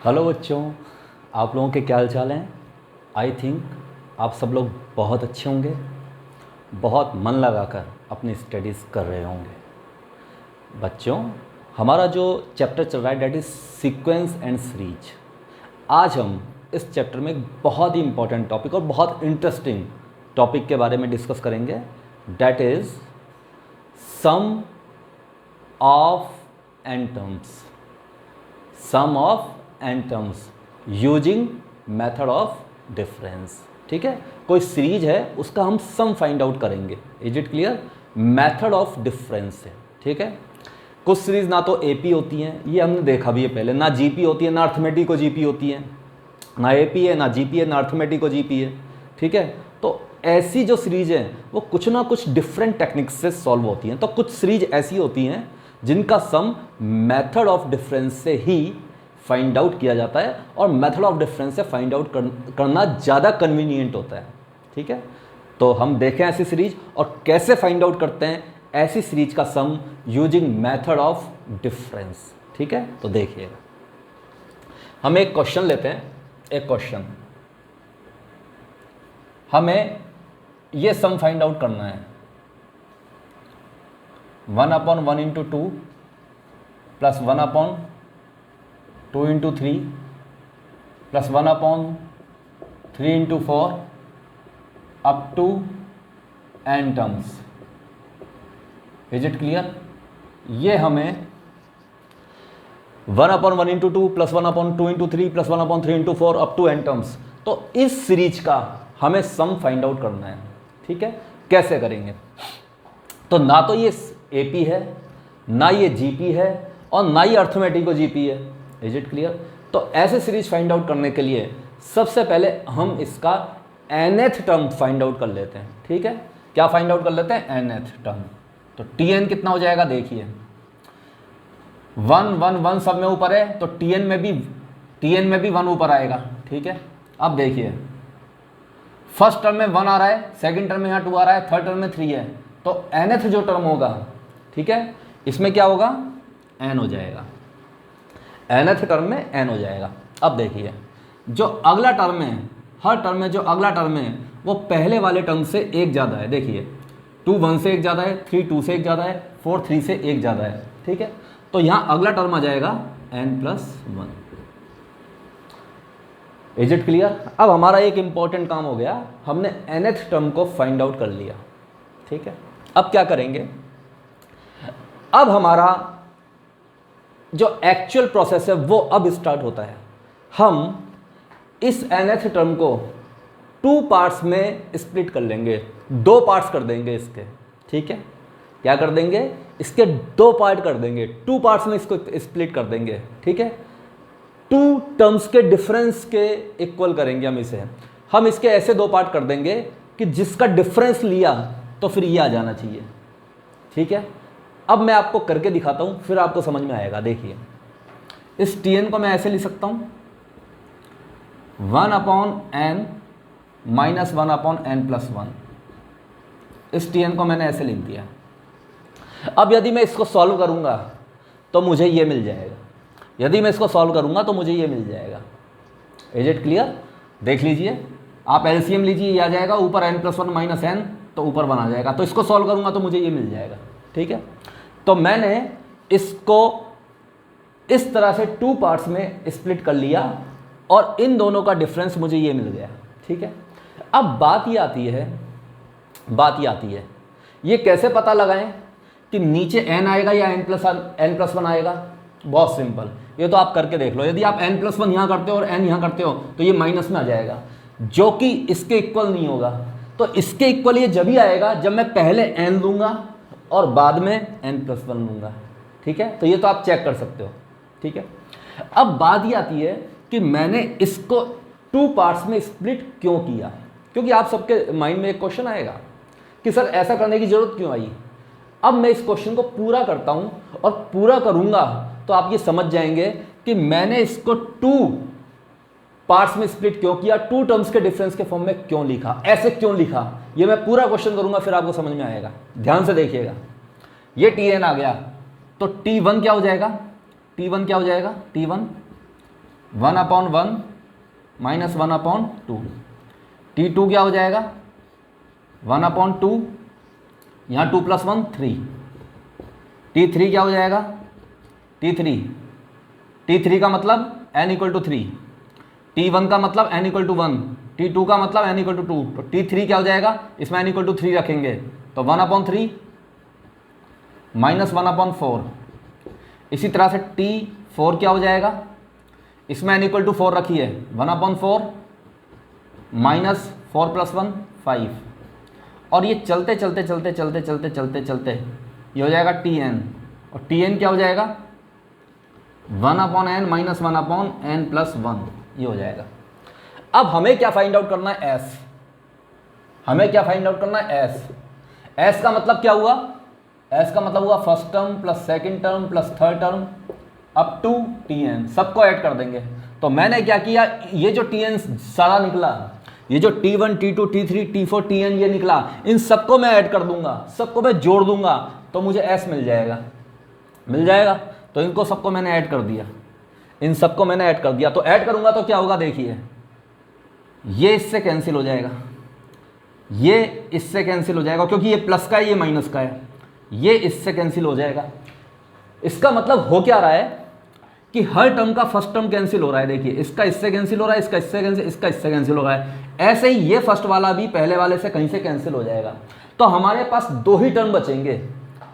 Hello बच्चों, आप लोगों के क्या हाल चाल हैं। आई थिंक आप सब लोग बहुत अच्छे होंगे, बहुत मन लगाकर अपनी स्टडीज़ कर रहे होंगे। बच्चों, हमारा जो चैप्टर चल रहा है that is sequence and series. आज हम इस चैप्टर में एक बहुत ही इम्पोर्टेंट टॉपिक और बहुत इंटरेस्टिंग टॉपिक के बारे में डिस्कस करेंगे, that is sum of n terms. Sum of n terms using method of difference. ठीक है, कोई सीरीज है उसका हम सम फाइंड आउट करेंगे। Is it clear? Method of difference से। ठीक है, कुछ सीरीज ना तो एपी होती हैं, ये हमने देखा भी है पहले, ना जीपी होती है, ना अर्थमेटिक को जीपी होती है, ना एपी है, ना जीपी है, ना अर्थमेटिक को जीपी है। ठीक है, तो ऐसी जो सीरीज है वो कुछ ना कुछ डिफरेंट टेक्निक्स से सॉल्व होती हैं। तो कुछ सीरीज ऐसी होती हैं जिनका सम मेथड ऑफ डिफरेंस से ही फाइंड आउट किया जाता है, और मेथड ऑफ डिफरेंस से फाइंड आउट करना ज़्यादा कन्वीनियंट होता है। ठीक है, तो हम देखें ऐसी सीरीज और कैसे फाइंड आउट करते हैं ऐसी सीरीज का सम यूजिंग मेथड ऑफ डिफरेंस। ठीक है, तो देखिएगा, हम एक क्वेश्चन लेते हैं। एक क्वेश्चन, हमें ये सम फाइंड आउट करना है। 1/1 into 2 plus 1/2 into 3 plus 1/3 into 4 up to n terms. Is it clear? ये हमें 1/1 into 2 plus 1/2 into 3 plus 1/3 into 4 up to n terms, तो इस सीरीज का हमें सम फाइंड आउट करना है। ठीक है, कैसे करेंगे? तो ना तो ये एपी है, ना ये जीपी है, और ना ही अर्थमेटिक को जीपी है। Is it clear? तो ऐसे सीरीज फाइंड आउट करने के लिए सबसे पहले हम इसका nth टर्म फाइंड आउट कर लेते हैं। ठीक है, क्या फाइंड आउट कर लेते हैं? nth term. तो tn कितना हो जाएगा? देखिए 1 1 1 सब में ऊपर है, तो tn में भी 1 ऊपर आएगा। ठीक है, अब देखिए फर्स्ट टर्म में 1 आ रहा है, सेकंड टर्म में यहाँ 2 आ रहा है, थर्ड टर्म में 3 है, तो nth जो टर्म होगा, ठीक है, इसमें क्या होगा? n हो जाएगा। nth टर्म में n हो जाएगा। अब देखिए जो अगला टर्म है, हर टर्म में जो अगला टर्म है वो पहले वाले टर्म से एक ज़्यादा है। देखिए 2 1 से एक ज़्यादा है, 3 2 से एक ज़्यादा है, 4 3 से एक ज़्यादा है। ठीक है, तो यहाँ अगला टर्म आ जाएगा n+1। Is it clear? अब हमारा एक इंपॉर्टेंट काम हो गया, हमने nth टर्म को फाइंड आउट कर लिया। ठीक है, अब क्या करेंगे? अब हमारा जो एक्चुअल प्रोसेस है वो अब स्टार्ट होता है। हम इस nth टर्म को 2 पार्ट्स में स्प्लिट कर लेंगे, 2 पार्ट्स कर देंगे इसके। ठीक है, क्या कर देंगे? इसके 2 पार्ट कर देंगे, 2 पार्ट्स में इसको स्प्लिट कर देंगे। ठीक है, 2 टर्म्स के डिफरेंस के इक्वल करेंगे हम इसे। हम इसके ऐसे 2 पार्ट कर देंगे कि जिसका डिफरेंस लिया तो फिर ये आ जाना चाहिए। ठीक है, अब मैं आपको करके दिखाता हूँ, फिर आपको समझ में आएगा। देखिए इस tn को मैं ऐसे लिख सकता हूँ 1/n माइनस 1/n+1। इस tn को मैंने ऐसे लिख दिया। अब यदि मैं इसको सॉल्व करूँगा तो मुझे ये मिल जाएगा, यदि मैं इसको सॉल्व करूँगा तो मुझे ये मिल जाएगा। Is it clear? देख लीजिए, आप एलसीएम लीजिए, ये आ जाएगा, ऊपर n+1 माइनस n, तो ऊपर 1 आ जाएगा। तो इसको सॉल्व करूँगा तो मुझे ये मिल जाएगा। ठीक है, तो मैंने इसको इस तरह से 2 पार्ट्स में स्प्लिट कर लिया और इन दोनों का डिफरेंस मुझे ये मिल गया। ठीक है, अब बात ये आती है ये कैसे पता लगाएं कि नीचे n आएगा या n+1 आएगा? बहुत सिंपल, ये तो आप करके देख लो। यदि आप n+1 यहाँ करते हो और n यहाँ करते हो तो ये माइनस में आ जाएगा, जो कि इसके इक्वल नहीं होगा। तो इसके इक्वल ये जब ही आएगा जब मैं पहले n लूँगा और बाद में n+1 लूँगा। ठीक है, तो ये तो आप चेक कर सकते हो। ठीक है, अब बात ये आती है कि मैंने इसको 2 पार्ट्स में स्प्लिट क्यों किया? क्योंकि आप सबके माइंड में एक क्वेश्चन आएगा कि सर ऐसा करने की ज़रूरत क्यों आई? अब मैं इस क्वेश्चन को पूरा करता हूँ और पूरा करूँगा तो आप ये समझ जाएंगे कि मैंने इसको 2 पार्ट्स में स्प्लिट क्यों किया, 2 टर्म्स के डिफरेंस के फॉर्म में क्यों लिखा, ऐसे क्यों लिखा। ये मैं पूरा क्वेश्चन करूँगा, फिर आपको समझ में आएगा। ध्यान से देखिएगा, ये tn आ गया, तो t1 क्या हो जाएगा? t1 क्या हो जाएगा? t1 1/1 minus 1/2। T2 क्या हो जाएगा 1/2, यहाँ 2 + 1 3। T3 क्या हो जाएगा T3 का मतलब n = 3, T1 का मतलब n = 1, T2 का मतलब n = 2। तो T3 क्या हो जाएगा, इसमें n = 3 रखेंगे तो 1/3 माइनस 1/4। इसी तरह से T4 क्या हो जाएगा, इसमें n = 4 रखिए 1/4 माइनस 4 + 1 5। और ये चलते चलते चलते चलते चलते चलते चलते ये हो जाएगा Tn, और Tn क्या हो जाएगा 1/n माइनस 1/n + 1, ये हो जाएगा। अब हमें क्या फाइंड आउट करना है s, हमें क्या फाइंड आउट करना है s का मतलब क्या हुआ, s का मतलब हुआ first term plus second term plus third term up to Tn, सबको ऐड कर देंगे। तो मैंने क्या किया, ये जो Tn सारा निकला, ये जो T1 T2 T3 T4 Tn ये निकला, इन सबको मैं ऐड कर दूंगा, सबको मैं जोड़ दूंगा तो मुझे s मिल जाएगा। तो इनको सबको मैंने ऐड कर दिया, इन सबको मैंने ऐड कर दिया। तो ऐड करूंगा तो क्या होगा, देखिए ये इससे कैंसिल हो जाएगा, ये इससे कैंसिल हो जाएगा, क्योंकि ये प्लस का है ये माइनस का है, ये इससे कैंसिल हो जाएगा। इसका मतलब हो क्या रहा है कि हर टर्म का फर्स्ट टर्म कैंसिल हो रहा है। देखिए इसका इससे कैंसिल हो रहा है, इसका इससे कैंसिल, इसका इससे कैंसिल हो रहा है। ऐसे ही ये फर्स्ट वाला भी पहले वाले से कहीं से कैंसिल हो जाएगा। तो हमारे पास दो ही टर्म बचेंगे,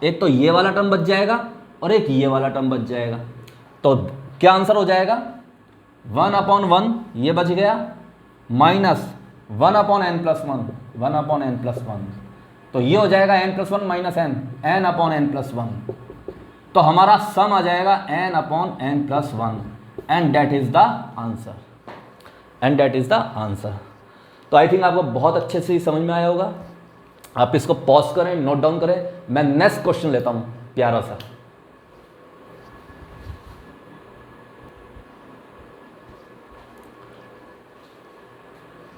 एक तो ये वाला टर्म बच जाएगा और एक ये वाला टर्म बच जाएगा। तो क्या आंसर हो जाएगा 1/1 ये बच गया माइनस 1/n + 1, 1/n + 1। तो ये हो जाएगा n + 1 माइनस n/n + 1। तो हमारा सम आ जाएगा n/n + 1 and that is the answer. तो आई थिंक आपको बहुत अच्छे से समझ में आया होगा। आप इसको पॉज करें, नोट डाउन करें। मैं नेक्स्ट क्वेश्चन लेता हूं प्यारा सा।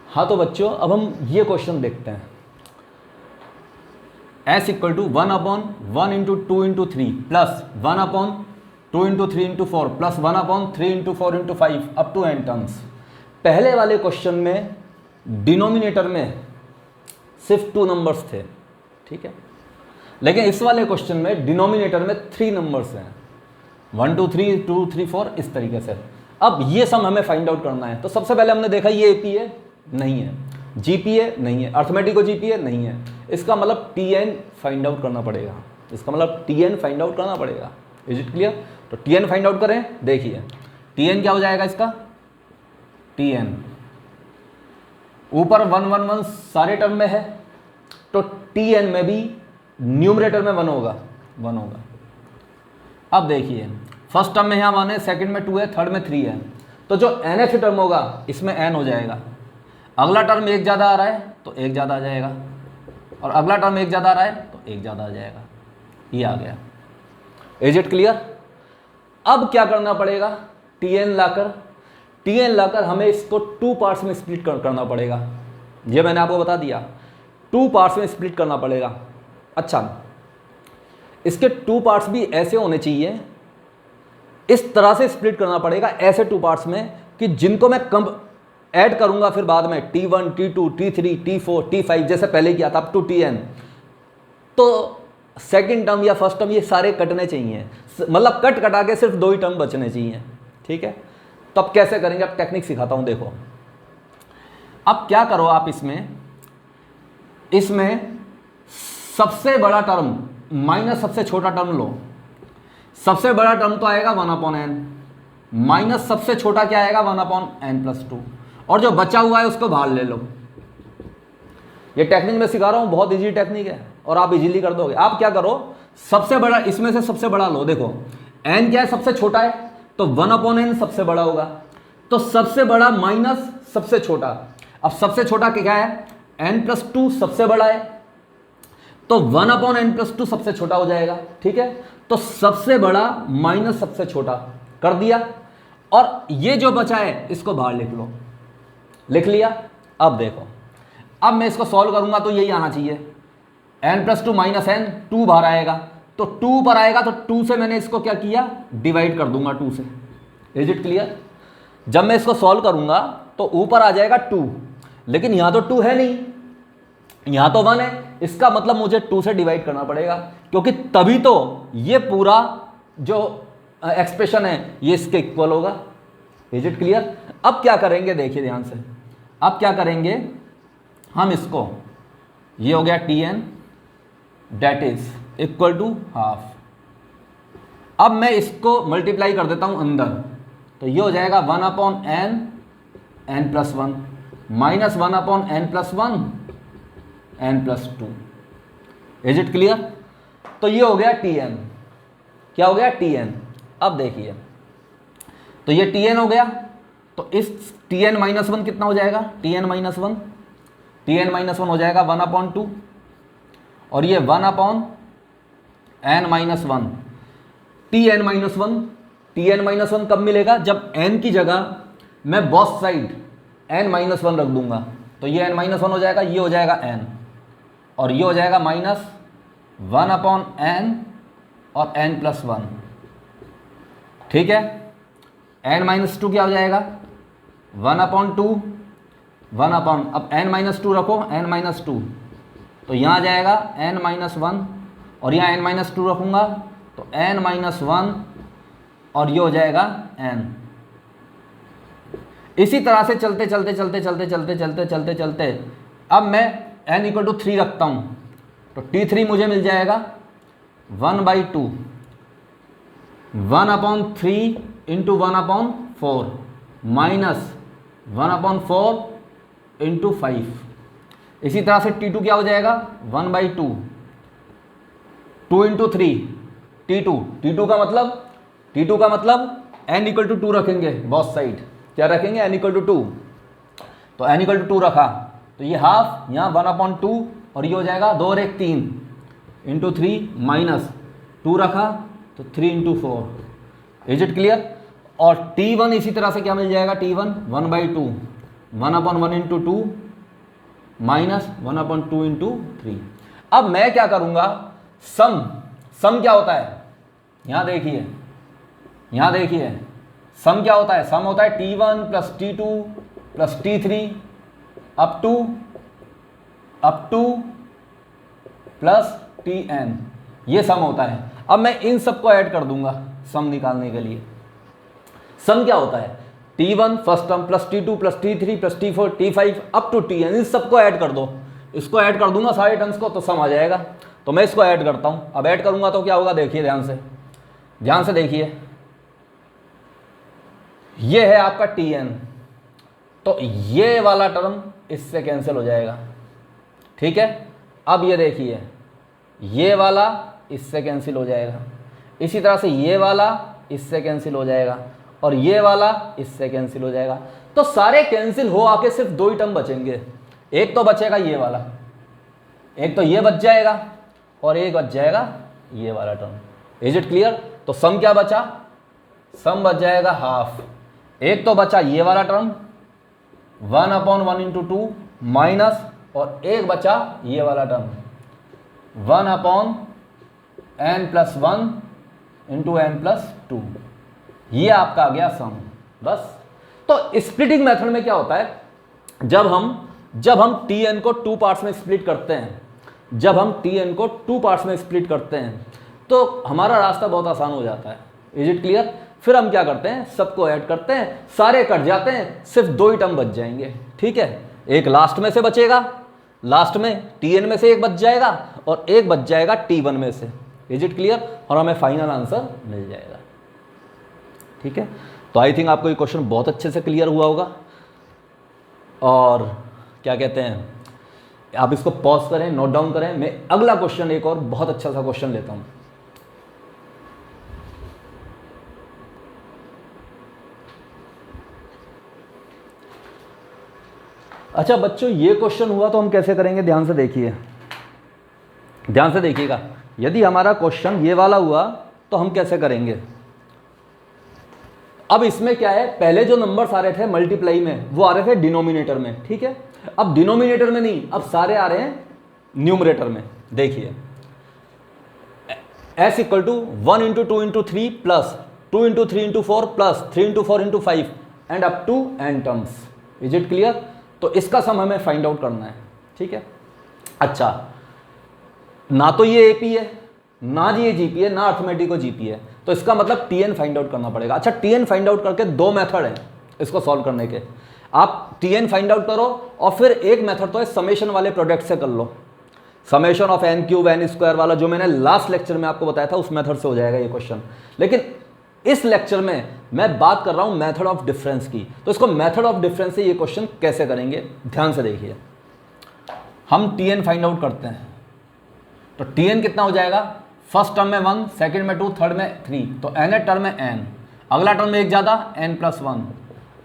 हाँ तो बच्चों अब हम ये क्वेश्चन देखते हैं। s = 1/1 × 2 × 3 plus 1/2 × 3 × 4 plus 1/3 × 4 × 5 up to n terms. पहले वाले क्वेश्चन में डिनोमिनेटर में सिर्फ 2 नंबर्स थे, ठीक है, लेकिन इस वाले क्वेश्चन में डिनोमिनेटर में 3 नंबर्स हैं, 1 2 3 2 3 4 इस तरीके से। अब ये सम हमें फाइंड आउट करना है। तो सबसे पहले हमने देखा ये एपी है, नहीं है, जीपीए नहीं है, अर्थमेटिक जीपीए नहीं है। इसका मतलब टीएन फाइंड आउट करना पड़ेगा, इसका मतलब टीएन फाइंड आउट करना पड़ेगा। Is it clear? तो टीएन फाइंड आउट करें। देखिए टीएन क्या हो जाएगा इसका, टीएन ऊपर 1 1 1 सारे टर्म में है, तो टीएन में भी न्यूमरेटर में 1 होगा। अब देखिए फर्स्ट टर्म में यहाँ 1 है, सेकंड में 2 है, थर्ड में 3 है, तो जो nth टर्म होगा इसमें n हो जाएगा। अगला टर्म 1 ज़्यादा आ रहा है तो 1 ज़्यादा आ जाएगा, और अगला टर्म 1 ज़्यादा आ रहा है तो 1 ज़्यादा आ जाएगा। ये आ गया। Is it clear? अब क्या करना पड़ेगा, टीएन लाकर हमें इसको 2 पार्ट्स में स्प्लिट करना पड़ेगा। ये मैंने आपको बता दिया, 2 पार्ट्स में स्प्लिट करना पड़ेगा। अच्छा, इसके 2 पार्ट्स भी ऐसे होने चाहिए, इस तरह से स्प्लिट करना पड़ेगा, ऐसे 2 पार्ट्स में कि जिनको मैं कम ऐड करूंगा फिर बाद में T1 T2 T3 T4 T5 जैसे पहले किया था अप टू Tn, तो सेकंड टर्म या फर्स्ट टर्म ये सारे कटने चाहिए, मतलब कटा के सिर्फ 2 ही टर्म बचने चाहिए। ठीक है, तो अब कैसे करेंगे, अब टेक्निक सिखाता हूं। देखो अब क्या करो, आप इसमें सबसे बड़ा टर्म माइनस सबसे छोटा टर्म लो। सबसे बड़ा टर्म तो आएगा 1/n माइनस सबसे छोटा क्या आएगा 1/n + 2, और जो बचा हुआ है उसको बाहर ले लो। ये टेक्निक मैं सिखा रहा हूं, बहुत इजी टेक्निक है और आप इजीली कर दोगे। आप क्या करो, सबसे बड़ा इसमें से सबसे बड़ा लो। देखो n क्या है, सबसे छोटा है, तो 1/n सबसे बड़ा होगा, तो सबसे बड़ा माइनस सबसे छोटा। अब सबसे छोटा क्या है, n + 2 सबसे बड़ा है, तो 1/n + 2 सबसे छोटा हो जाएगा। ठीक है, तो सबसे बड़ा माइनस सबसे छोटा कर दिया, और ये जो बचा है इसको बाहर लिख लिया। अब देखो, अब मैं इसको सॉल्व करूंगा तो यही आना चाहिए, n + 2 - n, 2 बाहर आएगा, तो 2 पर आएगा, तो 2 से मैंने इसको क्या किया, डिवाइड कर दूंगा 2 से। Is it clear? जब मैं इसको सॉल्व करूंगा तो ऊपर आ जाएगा 2, लेकिन यहाँ तो 2 है नहीं, यहाँ तो 1 है। इसका मतलब मुझे 2 से डिवाइड करना पड़ेगा, क्योंकि तभी तो ये पूरा जो एक्सप्रेशन है ये इसके इक्वल होगा। Is it clear? अब क्या करेंगे देखिए ध्यान से, अब क्या करेंगे हम इसको, ये हो गया Tn that is equal to half. अब मैं इसको मल्टीप्लाई कर देता हूं अंदर, तो ये हो जाएगा 1/n n+1 minus 1/n+1 n+2। Is it clear? तो ये हो गया Tn। क्या हो गया? Tn। अब देखिए, तो ये Tn हो गया, तो इस Tn-1 कितना हो जाएगा? Tn-1 हो जाएगा 1/2, और ये 1/n-1 Tn-1 कब मिलेगा? जब n की जगह मैं बोथ साइड n-1 रख दूंगा, तो ये n-1 हो जाएगा, ये हो जाएगा n, और ये हो जाएगा माइनस 1/n और n+1। ठीक है, n-2 क्या हो जाएगा? 1/2 अब n-2 रखो, n-2 तो यहाँ आ जाएगा n-1, और यहाँ n-2 रखूँगा तो n-1, और ये हो जाएगा n। इसी तरह से चलते चलते अब मैं n=3 रखता हूँ, तो T3 मुझे मिल जाएगा 1/2 1/3 × 1/4 माइनस 1/4 × 5। इसी तरह से T2 क्या हो जाएगा? 1/2 2 × 3 T2 का मतलब n=2 रखेंगे बोथ साइड। क्या रखेंगे? n=2, तो n=2 रखा तो ये हाफ, यहाँ 1/2, और ये हो जाएगा 2 और 1 3 × 3 माइनस 2 रखा तो 3 × 4। Is it clear? और T1 इसी तरह से क्या मिल जाएगा? T1 1/2 1/1 × 2 minus 1/2 × 3। अब मैं क्या करूँगा? सम क्या होता है? यहाँ देखिए सम क्या होता है? सम होता है T1 + T2 + T3 up two plus Tn, ये सम होता है। अब मैं इन सबको ऐड कर दूंगा सम निकालने के लिए। सम क्या होता है? T1 first term plus T2 + T3 + T4 T5 up to Tn, इन सबको ऐड कर दो। इसको ऐड कर दूंगा सारे टर्म्स को, तो सम आ जाएगा। तो मैं इसको ऐड करता हूं। अब ऐड करूंगा तो क्या होगा? देखिए ध्यान से देखिए, ये है आपका Tn, तो ये वाला टर्म इससे कैंसिल हो जाएगा। ठीक है, अब ये देखिए, ये वाला इससे कैंसिल हो जाएगा, इसी तरह से ये वाला इससे कैंसिल हो जाएगा, और ये वाला इससे कैंसिल हो जाएगा। तो सारे कैंसिल हो आके सिर्फ 2 ही टर्म बचेंगे। एक तो बचेगा ये वाला, एक तो ये बच जाएगा, और एक बच जाएगा ये वाला टर्म। Is it clear? तो सम क्या बचा? सम बच जाएगा हाफ। एक तो बचा ये वाला टर्म 1/1 × 2 माइनस, और एक बचा ये वाला टर्म 1/n+1 × n+2। ये आपका आ गया सम। बस। तो स्प्लिटिंग मेथड में क्या होता है? जब हम Tn को 2 पार्ट्स में स्प्लिट करते हैं, तो हमारा रास्ता बहुत आसान हो जाता है। Is it clear? फिर हम क्या करते हैं? सबको ऐड करते हैं, सारे कट जाते हैं, सिर्फ 2 ही टर्म बच जाएंगे। ठीक है, एक लास्ट में से बचेगा, लास्ट में Tn में से एक बच जाएगा, और एक बच जाएगा T1 में से। Is it clear? और हमें फाइनल आंसर मिल जाएगा। ठीक है, तो आई थिंक आपको ये क्वेश्चन बहुत अच्छे से क्लियर हुआ होगा। और क्या कहते हैं, आप इसको पॉज करें, नोट डाउन करें। मैं अगला क्वेश्चन एक और बहुत अच्छा सा क्वेश्चन लेता हूं। अच्छा बच्चों, ये क्वेश्चन हुआ तो हम कैसे करेंगे? ध्यान से देखिएगा। यदि हमारा क्वेश्चन ये वाला हुआ तो हम कैसे करेंगे? अब इसमें क्या है, पहले जो नंबर्स आ रहे थे मल्टीप्लाई में, वो आ रहे थे डिनोमिनेटर में। ठीक है, अब डिनोमिनेटर में नहीं, अब सारे आ रहे हैं न्यूमरेटर में। देखिए, s = 1 × 2 × 3 plus 2 × 3 × 4 plus 3 × 4 × 5 and up to n terms. Is it clear? तो इसका सम हमें फाइंड आउट करना है, ठीक है। अच्छा, ना तो ये एपी है, ना ये जीपी है, ना अर्थमेटिक को जीपी है, तो इसका मतलब टीएन फाइंड आउट करना पड़ेगा। अच्छा, टीएन फाइंड आउट करके दो मेथड हैं इसको सॉल्व करने के। आप टीएन फाइंड आउट करो और फिर एक मेथड तो है समेशन वाले प्रोडक्ट से कर लो, summation of n cube n square वाला जो मैंने लास्ट लेक्चर में आपको बताया था, उस मेथड से हो जाएगा ये क्वेश्चन। लेकिन इस लेक्चर में मैं बात कर रहा हूं मेथड ऑफ डिफरेंस की, तो इसको मेथड ऑफ डिफरेंस से ये क्वेश्चन कैसे करेंगे, ध्यान से देखिए। हम टीएन फाइंड आउट करते हैं, तो टीएन कितना हो जाएगा, फर्स्ट टर्म में 1, सेकंड में 2, थर्ड में 3, तो एन टर्म में n, अगला टर्म में एक ज़्यादा n+1,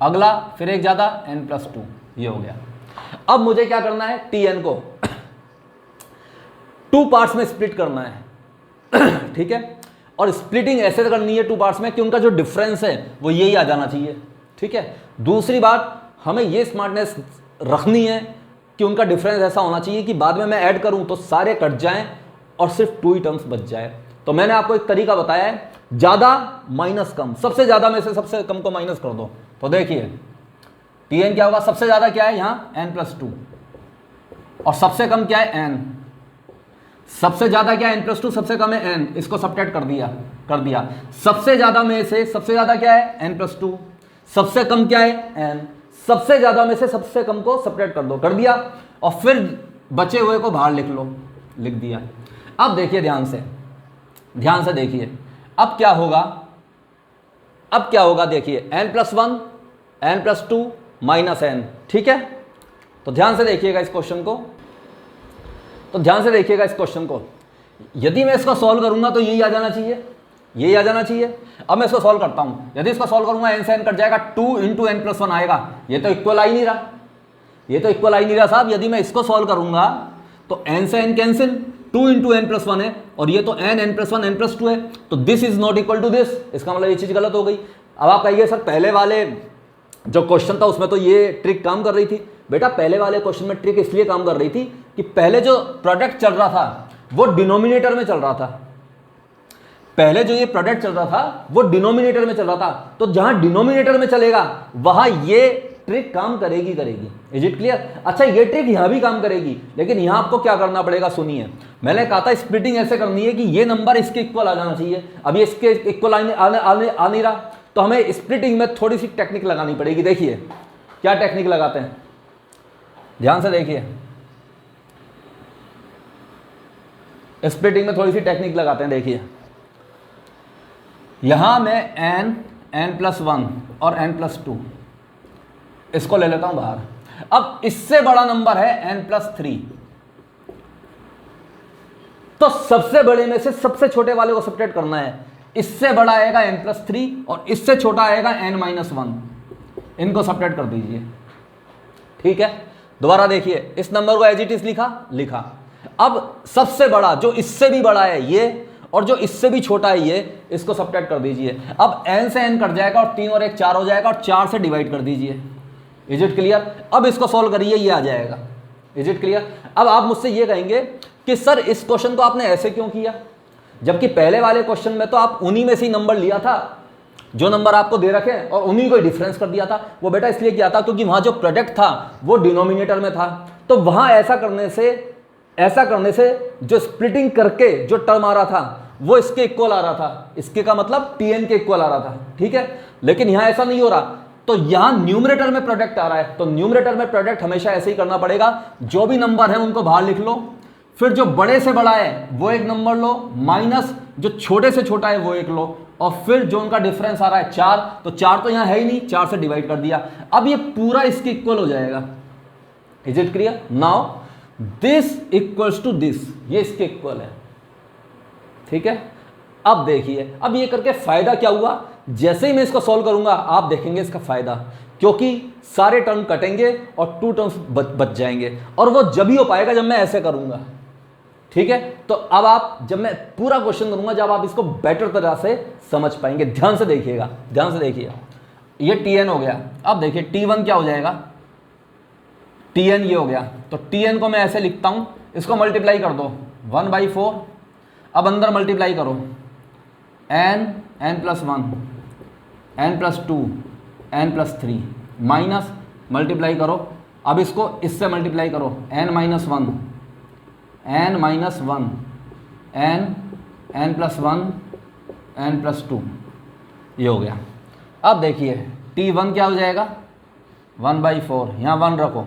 अगला फिर एक ज़्यादा n+2, ये हो गया। अब मुझे क्या करना है, टीएन को 2 पार्ट्स में स्प्लिट करना है, ठीक है। और स्प्लिटिंग ऐसे करनी है 2 पार्ट्स में कि उनका जो डिफरेंस है वो यही आ जाना चाहिए, ठीक है। दूसरी बात, हमें ये स्मार्टनेस रखनी है कि उनका डिफरेंस ऐसा होना चाहिए कि बाद में मैं ऐड करूं तो सारे कट जाएं और सिर्फ 2 ही टर्म्स बच जाए। तो मैंने आपको एक तरीका बताया है, ज़्यादा माइनस कम, सबसे ज़्यादा में से सबसे कम को माइनस कर दो। तो देखिए टीएन क्या होगा, सबसे ज़्यादा क्या है यहाँ n+2, और सबसे कम क्या है n, सबसे ज़्यादा क्या है n+2, सबसे कम है n, इसको सब्ट्रैक्ट कर दिया। सबसे ज़्यादा में से सबसे ज़्यादा क्या है n+2, सबसे कम क्या है n, सबसे ज़्यादा में से सबसे कम को सब्ट्रैक्ट कर दिया, और फिर बचे हुए को बाहर लिख दिया। अब देखिए ध्यान से देखिए, अब क्या होगा देखिए, n+1 n+2 माइनस n, ठीक है। तो ध्यान से देखिएगा इस क्वेश्चन को, यदि मैं इसको सॉल्व करूंगा तो यही आ जाना चाहिए, अब मैं इसको सॉल्व करता हूं, यदि इसको सॉल्व करूंगा n से n कट जाएगा, 2 × n+1 आएगा, ये तो इक्वल आ ही नहीं रहा साहब। यदि मैं इसको सॉल्व करूंगा तो n से n कैंसिल, 2 × n+1 है, और ये तो n+1 n+2 है, तो this is not equal to this, इसका मतलब ये चीज गलत हो गई। अब आप कहिए सर पहले वाले जो क्वेश्चन था उसमें तो ये ट्रिक काम कर रही थी। बेटा पहले वाले क्वेश्चन में ट्रिक इसलिए काम कर रही थी कि पहले जो प्रोडक्ट चल रहा था वो डिनोमिनेटर में चल रहा था, तो जहां डिनोमिनेटर में चलेगा वहां ये ट्रिक काम करेगी। Is it clear? अच्छा, ये ट्रिक यहां भी काम करेगी, लेकिन यहां आपको क्या करना पड़ेगा, सुनिए। मैंने कहा था स्प्लिटिंग ऐसे करनी है कि ये नंबर इसके इक्वल आ जाना चाहिए, अब ये इसके इक्वल आ नहीं रहा, तो हमें स्प्लिटिंग में थोड़ी सी टेक्निक लगानी पड़ेगी। देखिए क्या टेक्निक लगाते हैं, ध्यान से देखिए, स्प्लिटिंग में थोड़ी सी टेक्निक लगाते हैं। देखिए यहां मैं n+1 और n+2 इसको ले लेता हूं बाहर। अब इससे बड़ा नंबर है n+3, तो सबसे बड़े में से सबसे छोटे वाले को सब्ट्रैक्ट करना है। इससे बड़ा आएगा n+3 और इससे छोटा आएगा n-1, इनको सब्ट्रैक्ट कर दीजिए, ठीक है। दोबारा देखिए, इस नंबर को एज इट इज लिखा। अब सबसे बड़ा जो इससे भी बड़ा है ये, और जो इससे भी छोटा है ये, इसको सब्ट्रैक्ट कर दीजिए। अब n से n कट जाएगा और 3 और 1 4 हो जाएगा, और 4 से डिवाइड कर दीजिए। Is it clear? अब इसको सॉल्व करिए, ये आ जाएगा। Is it clear? अब आप मुझसे ये कहेंगे कि सर इस क्वेश्चन को आपने ऐसे क्यों किया, जबकि पहले वाले क्वेश्चन में तो आप उन्हीं में से ही नंबर लिया था जो नंबर आपको दे रखे, और उन्हीं को डिफरेंस कर दिया था। वो बेटा इसलिए किया था क्योंकि वहां जो प्रोडक्ट था वो डिनोमिनेटर में था, तो वहां ऐसा करने से जो स्प्लिटिंग करके जो टर्म आ रहा था वो इसके इक्वल आ रहा था, इसके का मतलब टीएन के इक्वल आ रहा था, ठीक है। लेकिन यहां ऐसा नहीं हो रहा, तो यहां न्यूमरेटर में प्रोडक्ट आ रहा है, तो न्यूमरेटर में प्रोडक्ट हमेशा ऐसे ही करना पड़ेगा। जो भी नंबर है उनको बाहर लिख लो, फिर जो बड़े से बड़ा है वो एक नंबर लो, माइनस जो छोटे से छोटा है वो एक लो, और फिर जो उनका डिफरेंस आ रहा है 4, तो 4 तो यहां है ही नहीं, 4 से डिवाइड कर दिया। अब ये पूरा इसके इक्वल हो जाएगा। Is it clear? Now this equals to this, ये इसके इक्वल है, ठीक है। अब देखिए, अब ये करके फायदा क्या हुआ, जैसे ही मैं इसको सॉल्व करूंगा आप देखेंगे इसका फायदा, क्योंकि सारे टर्म कटेंगे और 2 टर्म्स बच जाएंगे, और वो जब ही हो पाएगा जब मैं ऐसे करूंगा, ठीक है। तो अब आप, जब मैं पूरा क्वेश्चन करूंगा, जब आप इसको बेटर तरह से समझ पाएंगे। ध्यान से देखिएगा, ये Tn हो गया। अब देखिए T1 क्या हो जाएगा, Tn ये हो गया, तो Tn को मैं ऐसे लिखता हूं, इसको मल्टीप्लाई कर दो 1/4, अब अंदर मल्टीप्लाई करो n+1 n+2 n plus 3 minus multiply करो, अब इसको इससे मल्टीप्लाई करो, n minus 1 n minus 1 n plus 1 n plus 2, ये हो गया। अब देखिए t1 क्या हो जाएगा 1/4, यहाँ 1 रखो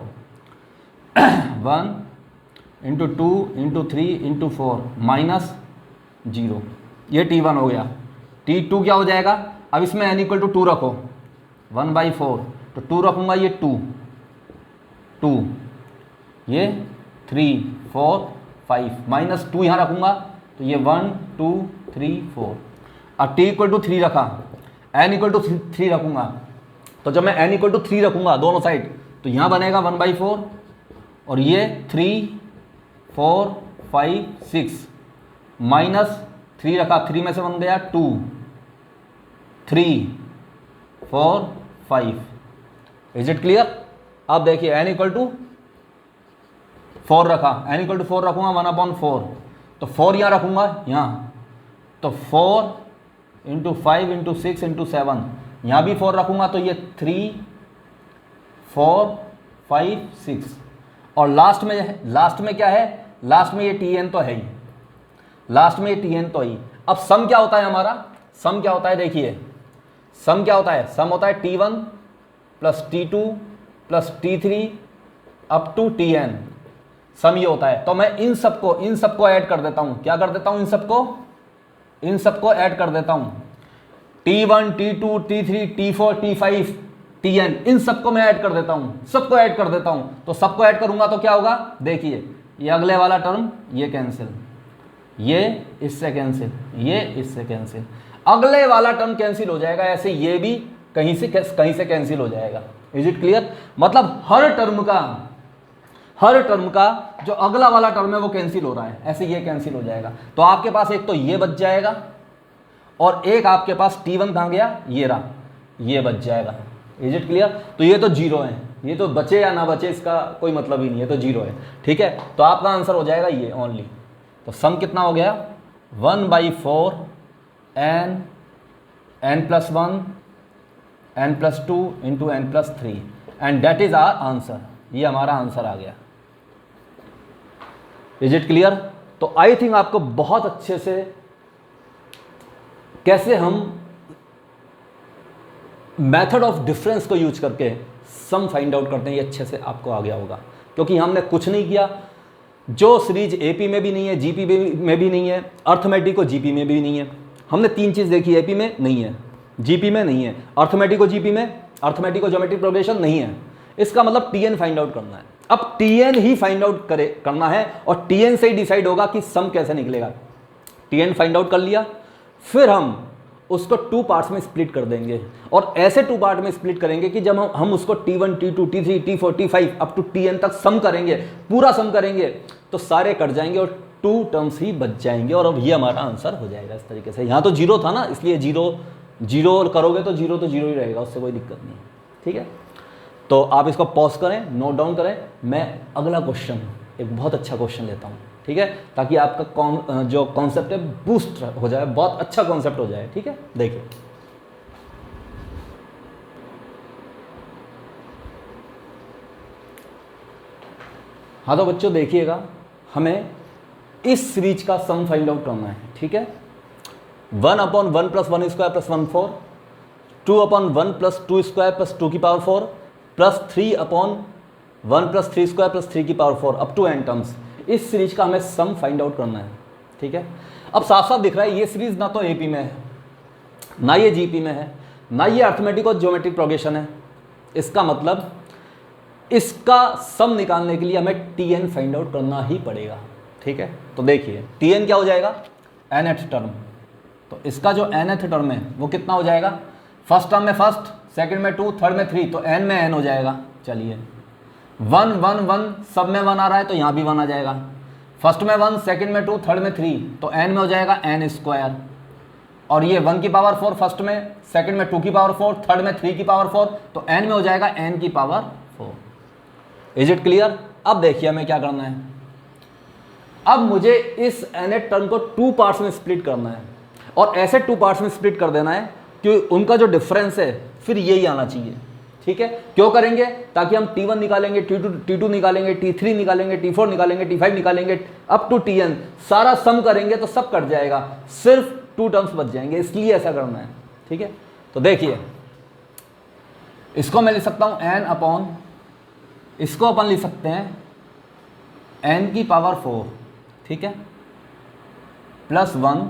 1 इंटू 2 इंटू 3 इंटू 4 माइनस 0, ये t1 हो गया। t2 क्या हो जाएगा, अब इसमें n इक्वल टू 2 रखो 1/4, तो 2 रखूँगा ये 2 ये 3 4 5 माइनस 2 यहाँ रखूँगा तो ये 1 2 3 4। अब t इक्वल टू 3 रखा, n इक्वल टू 3 रखूँगा, तो जब मैं n इक्वल टू 3 रखूँगा दोनों साइड तो यहाँ बनेगा 1/4 और ये 3 4 5 6 माइनस 3 रखा, 3 में से बन गया 2 3 4 5। Is it clear? अब देखिए n इक्वल टू 4 रखा, n इक्वल टू 4 रखूँगा 1/4, तो 4 यहाँ रखूँगा यहाँ, तो 4 इंटू 5 इंटू 6 इंटू 7, यहाँ भी 4 रखूँगा तो ये 3 4 5 6, और लास्ट में क्या है, लास्ट में ये tn तो है ही, लास्ट में ये tn तो ही। अब सम क्या होता है हमारा, सम क्या होता है, देखिए सम क्या होता है, सम होता है t1 plus t2 plus t3 up to tn, sum ये होता है। तो मैं इन सबको ऐड कर देता हूँ, क्या कर देता हूँ, इन सबको ऐड कर देता हूँ, t1 t2 t3 t4 t5 tn, इन सबको मैं ऐड कर देता हूँ, सबको ऐड कर देता हूँ। तो सबको ऐड करूँगा तो क्या होगा, देखिए ये अगले वाला टर्म ये कैंसिल, ये इससे कैंसिल, ये इससे कैंसिल, अगले वाला टर्म कैंसिल हो जाएगा, ऐसे ये भी कहीं से कैंसिल हो जाएगा। Is it clear? मतलब हर टर्म का जो अगला वाला टर्म है वो कैंसिल हो रहा है, ऐसे ये कैंसिल हो जाएगा। तो आपके पास एक तो ये बच जाएगा और एक आपके पास t1 कहाँ गया, ये रहा, ये बच जाएगा। Is it clear? तो ये तो 0 है, ये तो बचे या ना बचे इसका कोई मतलब ही नहीं है, तो 0 है। ठीक है, तो आपका आंसर हो जाएगा ये ओनली। तो सम कितना हो गया 1/4 n plus 1 n plus 2 into n plus 3 and that is our answer, ये हमारा आंसर आ गया। Is it clear? तो आई थिंक आपको बहुत अच्छे से कैसे हम मेथड ऑफ डिफरेंस को यूज करके सम फाइंड आउट करते हैं, ये अच्छे से आपको आ गया होगा, क्योंकि हमने कुछ नहीं किया। जो सीरीज एपी में भी नहीं है, जीपी में भी नहीं है, अर्थमेटिक को जीपी में भी नहीं है। हमने 3 चीज़ देखी, एपी में नहीं है, जीपी में नहीं है, अर्थमेटिक को जीपी में, अर्थमेटिक को ज्योमेट्रिक प्रोग्रेशन नहीं है। इसका मतलब टीएन फाइंड आउट करना है। अब टीएन ही फाइंड आउट करना है और टीएन से ही डिसाइड होगा कि सम कैसे निकलेगा। टीएन फाइंड आउट कर लिया, फिर हम उसको 2 पार्ट्स में स्प्लिट कर देंगे और ऐसे 2 पार्ट में स्प्लिट करेंगे कि जब हम उसको t1 t2 t3 t4 t5 up to tn तक सम करेंगे, पूरा सम करेंगे, तो सारे कट जाएंगे और 2 टर्म्स ही बच जाएंगे और अब ये हमारा आंसर हो जाएगा इस तरीके से। यहाँ तो 0 था ना, इसलिए 0 करोगे तो 0 ही रहेगा, उससे कोई दिक्कत नहीं। ठीक है, तो आप इसको पॉज करें, नोट डाउन करें। मैं अगला क्वेश्चन, एक बहुत अच्छा क्वेश्चन लेता हूँ, ठीक है, ताकि आपका जो कॉन्सेप्ट है बूस्ट हो जाए, बहुत अच्छा कॉन्सेप्ट हो जाए। ठीक है, देखिए हाँ, तो बच्चों देखिएगा, हमें इस सीरीज का सम फाइंड आउट करना है। ठीक है, 1/1 + 1² + 1 4, 2/1 + 2² + 2 की पावर 4 प्लस 3/1 + 3² + 3 की power 4 up to n terms. इस सीरीज का हमें सम फाइंड आउट करना है। ठीक है, अब साफ साफ दिख रहा है ये सीरीज ना तो एपी में है, ना ये जीपी में है, ना ये अर्थमेटिक और ज्योमेट्रिक प्रोग्रेशन है। इसका मतलब इसका सम निकालने के लिए हमें टीएन फाइंड आउट करना ही पड़ेगा। ठीक है, तो देखिए टीएन क्या हो जाएगा, nth टर्म। तो इसका जो nth टर्म है वो कितना हो जाएगा, फर्स्ट टर्म में फर्स्ट, सेकंड में 2, थर्ड में 3, तो n में n हो जाएगा। चलिए 1 1 1 सब में 1 आ रहा है तो यहाँ भी 1 आ जाएगा। फर्स्ट में 1, सेकंड में 2, थर्ड में 3, तो n में हो जाएगा n²। और ये 1 की पावर 4 फर्स्ट में, सेकंड में 2 की पावर 4, थर्ड में 3 की पावर 4, तो n में हो जाएगा n की पावर 4। Is it clear? अब देखिए हमें क्या करना है, अब मुझे इस nth टर्म को 2 पार्ट्स में स्प्लिट करना है और ऐसे 2 पार्ट्स में स्प्लिट कर देना है कि उनका जो डिफरेंस है फिर यही आना चाहिए, ठीक है। क्यों करेंगे? ताकि हम T1 निकालेंगे, T2 निकालेंगे, T3 निकालेंगे, T4 निकालेंगे, T5 निकालेंगे, अप टू Tn, सारा सम करेंगे तो सब कट जाएगा, सिर्फ 2 टर्म्स बच जाएंगे, इसलिए ऐसा करना है, ठीक है। तो देखिए इसको मैं लिख सकता हूं n अपॉन, इसको अपन लिख सकते हैं n की पावर 4, ठीक है, प्लस 1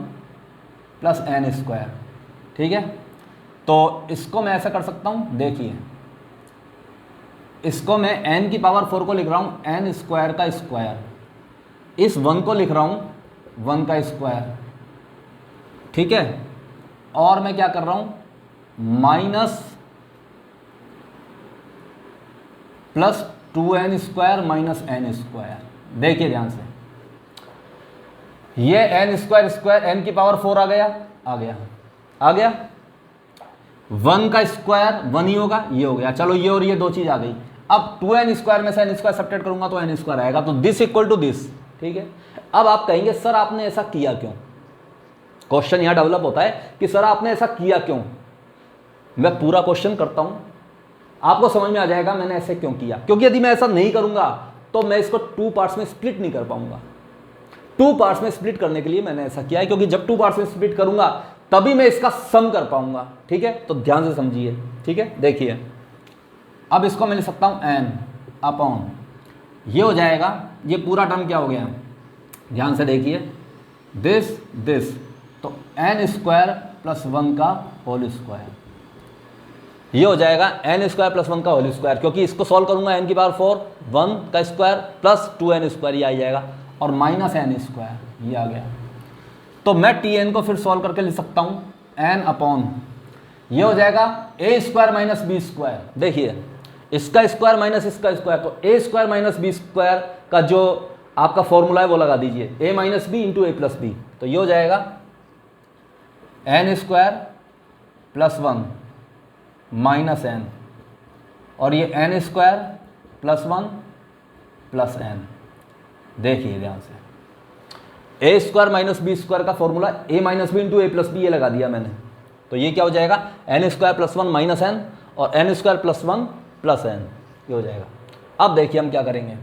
प्लस n स्क्वायर, ठीक है। तो इसको मैं ऐसा कर सकता हूं, देखिए इसको मैं n की पावर 4 को लिख रहा हूं n स्क्वायर का स्क्वायर, इस 1 को लिख रहा हूं 1 का स्क्वायर, ठीक है। और मैं क्या कर रहा हूं minus plus 2n square minus n square. देखिए ध्यान से, ये n स्क्वायर स्क्वायर n की पावर 4 आ गया, आ गया, आ गया। 1 का स्क्वायर 1 ही होगा, ये हो गया, चलो ये और ये 2 चीज आ गई। अब 2n स्क्वायर में से n स्क्वायर सब्ट्रैक्ट करूंगा तो n स्क्वायर आएगा, तो दिस इक्वल टू दिस, ठीक है। अब आप कहेंगे सर आपने ऐसा किया क्यों? क्वेश्चन यहां डेवलप होता है कि सर आपने ऐसा किया क्यों। मैं पूरा क्वेश्चन करता हूं, आपको समझ में आ जाएगा मैंने ऐसे क्यों किया। क्योंकि यदि मैं ऐसा नहीं करूंगा तो मैं इसको 2 पार्ट्स में स्प्लिट नहीं कर पाऊंगा। 2 पार्ट्स में स्प्लिट करने के लिए मैंने ऐसा किया है, क्योंकि जब 2 पार्ट्स में स्प्लिट करूंगा तभी मैं इसका सम कर पाऊंगा, ठीक है। तो ध्यान से समझिए, ठीक है। देखिए अब इसको मैं लिख सकता हूं n अपॉन, ये हो जाएगा, ये पूरा टर्म क्या हो गया, ध्यान से देखिए, दिस, तो n स्क्वायर प्लस 1 का होल स्क्वायर, ये हो जाएगा n स्क्वायर प्लस 1 का होल स्क्वायर, क्योंकि इसको सॉल्व करूंगा n की पावर 4, 1 का स्क्वायर प्लस 2n स्क्वायर, ये आ जाएगा, और माइनस n स्क्वायर, ये आ गया। तो मैं Tn को फिर सॉल्व करके लिख सकता हूं n अपॉन, ये हो जाएगा a square minus B square. देखिए इसका स्क्वायर माइनस इसका स्क्वायर, तो a square minus B square का जो आपका फॉर्मूला है वो लगा दीजिए, a minus B into A plus B, तो ये हो जाएगा n square plus 1 minus n, और ये n square plus 1 plus n। देखिए ध्यान से, A square minus B square का formula a minus B into A plus B, ये लगा दिया मैंने, तो ये क्या हो जाएगा n square plus 1 minus n और n square plus 1 plus n, ये हो जाएगा। अब देखिए हम क्या करेंगे,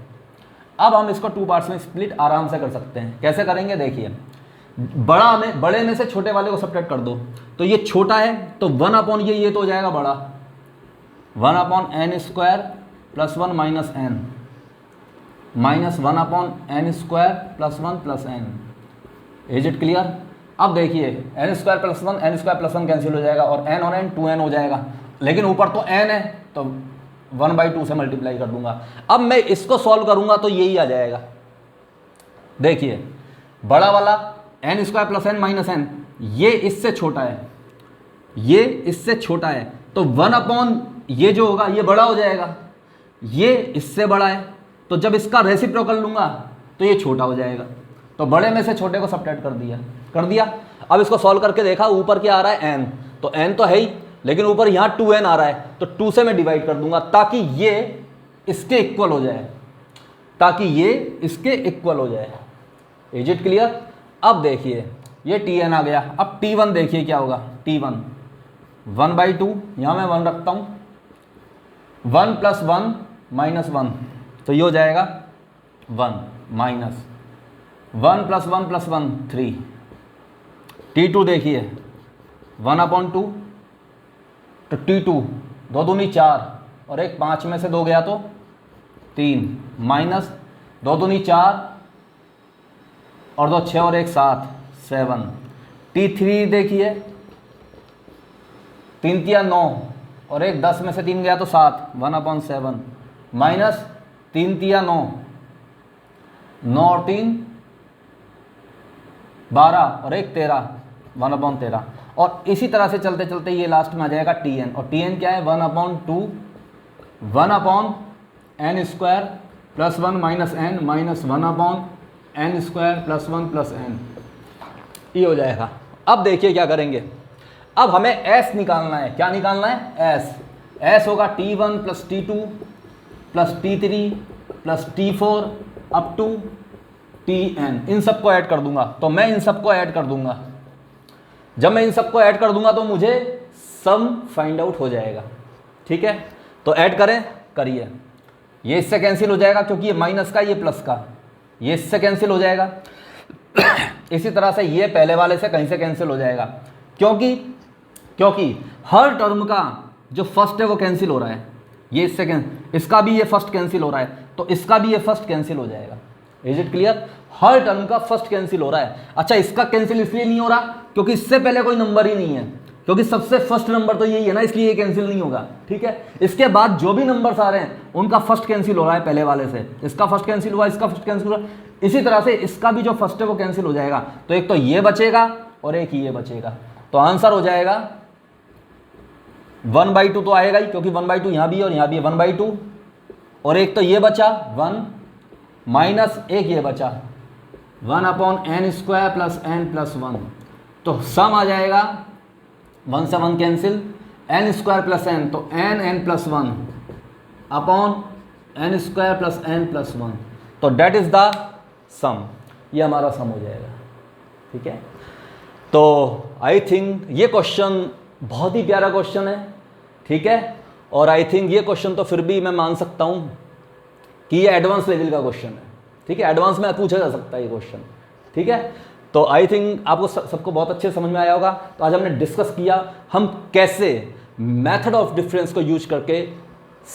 अब हम इसको 2 पार्ट्स में स्प्लिट आराम से कर सकते हैं। कैसे करेंगे? देखिए बड़े में से छोटे वाले को सब्ट्रैक्ट कर दो, तो ये छोटा है तो 1 अपॉन ये तो हो जाएगा बड़ा, 1 upon n square plus 1 minus n, minus 1 upon n square plus 1 plus n। Is it clear? अब देखिए n square plus 1 n square plus 1 cancel हो जाएगा, और n और n 2n हो जाएगा, लेकिन ऊपर तो n है तो 1/2 से मल्टीप्लाई कर दूंगा। अब मैं इसको सॉल्व करूंगा तो यही आ जाएगा। देखिए बड़ा वाला n square plus n minus n, ये इससे छोटा है, ये इससे छोटा है, तो 1 अपॉन ये जो होगा ये बड़ा हो जाएगा, ये इससे बड़ा है, तो जब इसका रेसिप्रोकल लूंगा तो ये छोटा हो जाएगा। तो बड़े में से छोटे को सब्ट्रैक्ट कर दिया। अब इसको सॉल्व करके देखा, ऊपर क्या आ रहा है n, तो n तो है ही, लेकिन ऊपर यहाँ 2n आ रहा है, तो 2 से मैं डिवाइड कर दूंगा ताकि ये इसके इक्वल हो जाए, ताकि ये इसके इक्वल हो जाए। Is it clear? अब देखिए ये Tn आ गया। अब T1 देखिए क्या होगा, T1 1/2, यहाँ मैं 1 रखता हूँ, 1 प्लस 1 माइनस 1, तो ये हो जाएगा 1 माइनस 1 प्लस 1 प्लस 1 3। T2 देखिए 1 अपॉन 2, तो T2 2 दूनी 4 और एक 5 में से 2 गया तो 3, माइनस 2 दूनी 4 और 2 6 और एक 7 7। T3 देखिए 3 तिया 9 और एक 10 में से 3 गया तो 7, 1 अपॉन 7, माइनस 3 तिया 9, 9 और 3 12 और एक 13, 1 अपॉन 13। और इसी तरह से चलते चलते ये लास्ट में आ जाएगा Tn, और Tn क्या है 1 upon 2, 1 upon n square plus 1 minus n minus 1 upon n square plus 1 plus n, ये हो जाएगा। अब देखिए क्या करेंगे, अब हमें s निकालना है। क्या निकालना है? s होगा T1 plus T2 plus T3 plus T4 up to Tn। इन सबको ऐड कर दूंगा, तो मैं इन सबको ऐड कर दूंगा। जब मैं इन सबको ऐड कर दूंगा तो मुझे सम फाइंड आउट हो जाएगा। ठीक है, तो ऐड करें, करिए। ये इससे कैंसिल हो जाएगा क्योंकि ये माइनस का, ये प्लस का, ये इससे कैंसिल हो जाएगा। इसी तरह से ये पहले वाले से कहीं से कैंसिल हो जाएगा, क्योंकि हर टर्म का जो फर्स्ट है वो कैंसिल हो रहा है। ये इससे इसका भी ये फर्स्ट कैंसिल हो रहा है, तो इसका भी ये फर्स्ट कैंसिल हो जाएगा। Is it clear? Her term का फर्स्ट कैंसिल हो रहा है। अच्छा, इसका कैंसिल इसलिए नहीं हो रहा क्योंकि इससे पहले कोई नंबर ही नहीं है, क्योंकि सबसे फर्स्ट नंबर तो यही है ना, इसलिए ये कैंसिल नहीं होगा। ठीक है, इसके बाद जो भी नंबर्स आ रहे हैं उनका फर्स्ट कैंसिल हो रहा है पहले वाले से। इसका फर्स्ट कैंसिल हुआ, इसका फर्स्ट कैंसिल हुआ, इसी तरह से इसका भी जो फर्स्ट है वो कैंसिल हो जाएगा। तो एक तो ये बचेगा और एक ये बचेगा, तो आंसर हो जाएगा 1/2 तो आएगा ही, क्योंकि 1/2 यहाँ भी है और यहाँ भी है 1/2, और एक तो ये बचा 1 माइनस एक ये बचा 1/n² + n + 1, तो सम आ जाएगा 1 से 1 कैंसिल, n² + n, तो n + 1 अपॉन n² + n + 1, तो डेट इज द सम। ये हमारा सम हो जाएगा। ठीक है, तो आई थिंक ये क्वेश्चन बहुत ही प्यारा क्वेश्चन है। ठीक है, और आई थिंक ये क्वेश्चन तो फिर भी मैं मान सकता हूँ कि ये एडवांस लेवल का क्वेश्चन है। ठीक है, एडवांस में पूछा जा सकता है ये क्वेश्चन। ठीक है, तो आई थिंक आपको सबको बहुत अच्छे समझ में आया होगा। तो आज हमने डिस्कस किया हम कैसे मेथड ऑफ डिफरेंस को यूज करके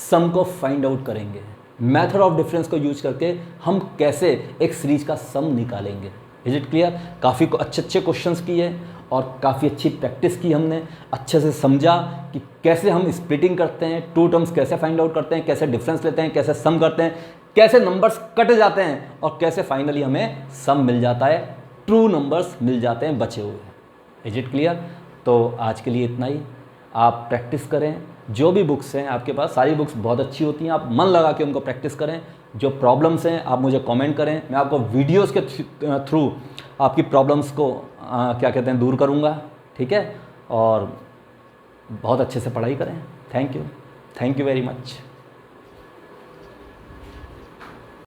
सम को फाइंड आउट करेंगे, मेथड ऑफ डिफरेंस को यूज करके हम कैसे एक सीरीज का सम निकालेंगे। Is it clear? काफ़ी अच्छे क्वेश्चंस किए और काफ़ी अच्छी प्रैक्टिस की हमने, अच्छे से समझा कि कैसे हम स्प्लिटिंग करते हैं, टू टर्म्स कैसे फाइंड आउट करते हैं, कैसे डिफरेंस लेते हैं, कैसे सम करते हैं, कैसे नंबर्स कट जाते हैं और कैसे फाइनली हमें सम मिल जाता है, ट्रू नंबर्स मिल जाते हैं बचे हुए। Is it clear? तो आज के लिए इतना ही। आप प्रैक्टिस करें, जो भी बुक्स हैं आपके पास, सारी बुक्स बहुत अच्छी होती हैं, आप मन लगा के उनको प्रैक्टिस करें। जो प्रॉब्लम्स हैं आप मुझे कमेंट करें, मैं आपको वीडियोस के थ्रू आपकी प्रॉब्लम्स को क्या कहते हैं दूर करूँगा। ठीक है, और बहुत अच्छे से पढ़ाई करें। Thank you very much.